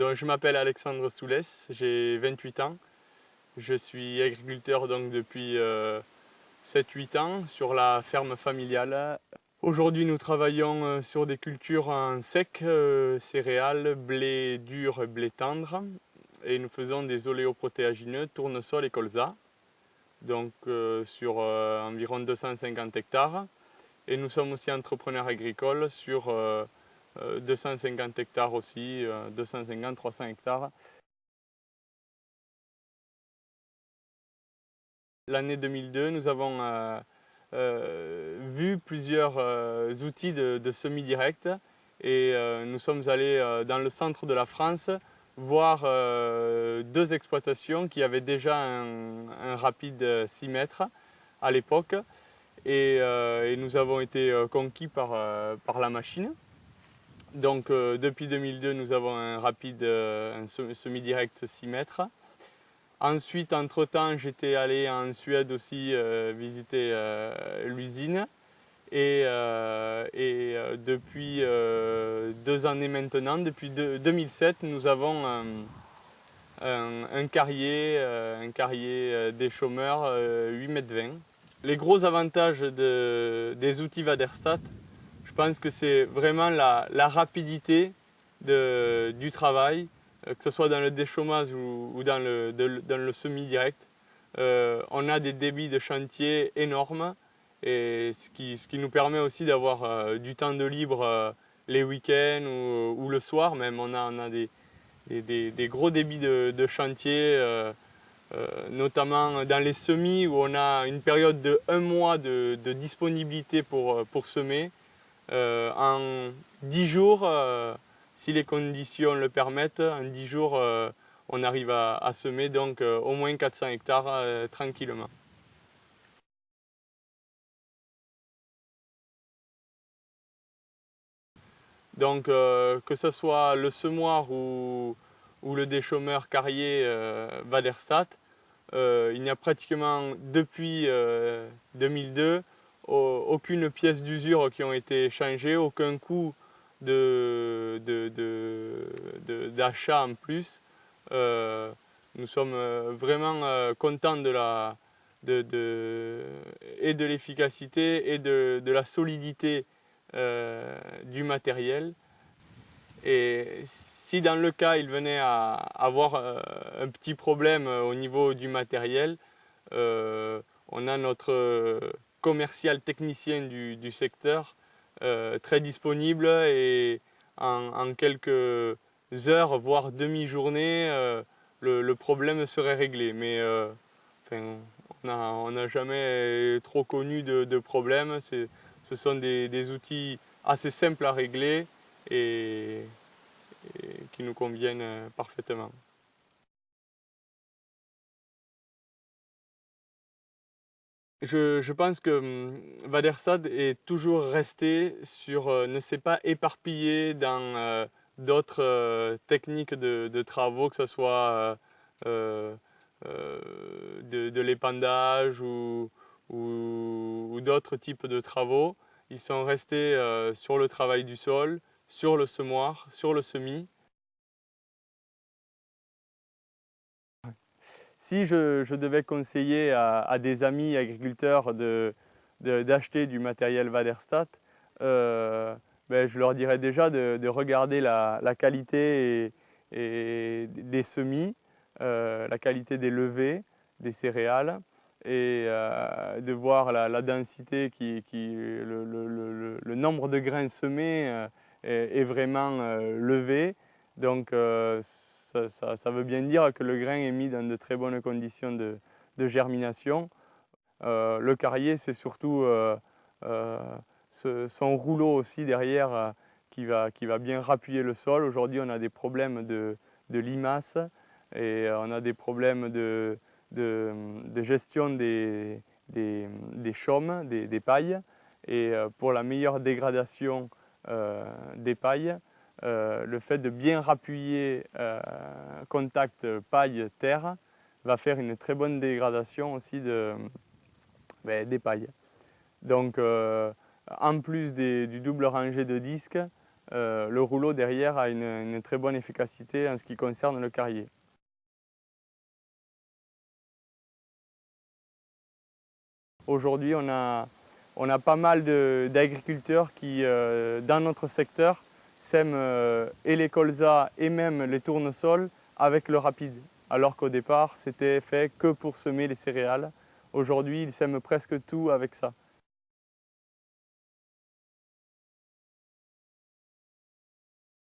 Donc, je m'appelle Alexandre Soulès, j'ai 28 ans. Je suis agriculteur donc, depuis 7-8 ans sur la ferme familiale. Aujourd'hui, nous travaillons sur des cultures en sec, céréales, blé dur et blé tendre. Et nous faisons des oléoprotéagineux, tournesol et colza, donc sur environ 250 hectares. Et nous sommes aussi entrepreneurs agricoles sur 250 hectares aussi, 250-300 hectares. L'année 2002, nous avons vu plusieurs outils de semi-direct et nous sommes allés dans le centre de la France voir deux exploitations qui avaient déjà un rapide 6 mètres à l'époque et nous avons été conquis par la machine. Donc depuis 2002, nous avons un rapide un semi-direct 6 mètres. Ensuite, entre-temps, j'étais allé en Suède aussi visiter l'usine. Depuis 2 années maintenant, depuis 2007, nous avons un carrier des chômeurs 8,20 m. Les gros avantages des outils Vaderstat, je pense que c'est vraiment la rapidité du travail, que ce soit dans le déchômage ou dans le semi-direct. On a des débits de chantier énormes, et ce qui nous permet aussi d'avoir du temps de libre les week-ends ou le soir même. On a des gros débits de chantier, notamment dans les semis où on a une période de 1 mois de disponibilité pour semer. En 10 jours, si les conditions le permettent, en 10 jours, on arrive à semer donc au moins 400 hectares tranquillement. Donc que ce soit le semoir ou le déchômeur carrier Vaderstat, il n'y a pratiquement depuis 2002 aucune pièce d'usure qui ont été changées, aucun coût d'achat en plus. Nous sommes vraiment contents et de l'efficacité et de la solidité du matériel. Et si dans le cas il venait à avoir un petit problème au niveau du matériel, on a notre commercial technicien du secteur très disponible et en quelques heures, voire demi-journée, le problème serait réglé. Mais enfin, on n'a jamais trop connu de problème. Ce sont des outils assez simples à régler et qui nous conviennent parfaitement. Je pense que Vaderstat est toujours resté ne s'est pas éparpillé dans d'autres techniques de travaux, que ce soit de l'épandage ou d'autres types de travaux. Ils sont restés sur le travail du sol, sur le semoir, sur le semis. Si je devais conseiller à des amis agriculteurs d'acheter du matériel Vaderstat, je leur dirais déjà de regarder la qualité et des semis, la qualité des levées, des céréales, et de voir la densité, le nombre de grains semés est vraiment levé. Donc ça veut bien dire que le grain est mis dans de très bonnes conditions de germination. Le carrier, c'est surtout son rouleau aussi derrière qui va bien rappuyer le sol. Aujourd'hui, on a des problèmes de limaces et on a des problèmes de gestion des chaumes, des pailles. Et pour la meilleure dégradation des pailles, le fait de bien rappuyer contact paille-terre va faire une très bonne dégradation aussi des pailles. Donc en plus du double rangé de disques, le rouleau derrière a une très bonne efficacité en ce qui concerne le carrier. Aujourd'hui, on a pas mal d'agriculteurs qui, dans notre secteur, sèment et les colzas et même les tournesols avec le rapide, alors qu'au départ, c'était fait que pour semer les céréales. Aujourd'hui, ils sèment presque tout avec ça.